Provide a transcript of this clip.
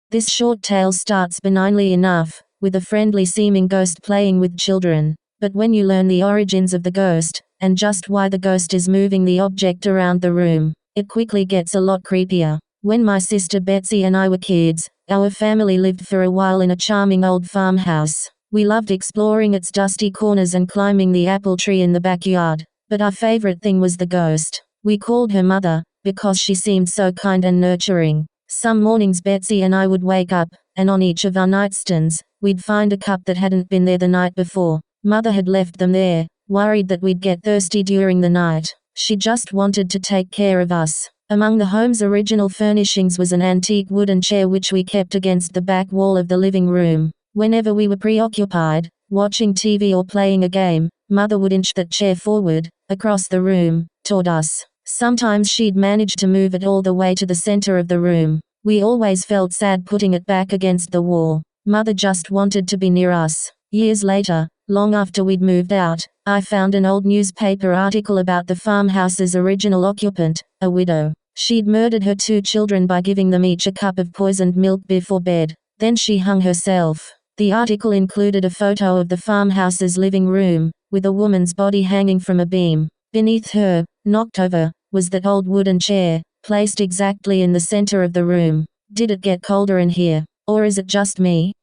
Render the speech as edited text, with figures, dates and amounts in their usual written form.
This short tale starts benignly enough, with a friendly-seeming ghost playing with children. But when you learn the origins of the ghost, and just why the ghost is moving the object around the room, it quickly gets a lot creepier. When my sister Betsy and I were kids, our family lived for a while in a charming old farmhouse. We loved exploring its dusty corners and climbing the apple tree in the backyard. But our favorite thing was the ghost. We called her Mother, because she seemed so kind and nurturing. Some mornings Betsy and I would wake up, and on each of our nightstands, we'd find a cup that hadn't been there the night before. Mother had left them there, worried that we'd get thirsty during the night. She just wanted to take care of us. Among the home's original furnishings was an antique wooden chair which we kept against the back wall of the living room. Whenever we were preoccupied, watching TV or playing a game, Mother would inch that chair forward, across the room, toward us. Sometimes she'd manage to move it all the way to the center of the room. We always felt sad putting it back against the wall. Mother just wanted to be near us. Years later, long after we'd moved out, I found an old newspaper article about the farmhouse's original occupant, a widow. She'd murdered her 2 children by giving them each a cup of poisoned milk before bed. Then she hung herself. The article included a photo of the farmhouse's living room, with a woman's body hanging from a beam. Beneath her, knocked over, was that old wooden chair, placed exactly in the center of the room. Did it get colder in here? Or is it just me?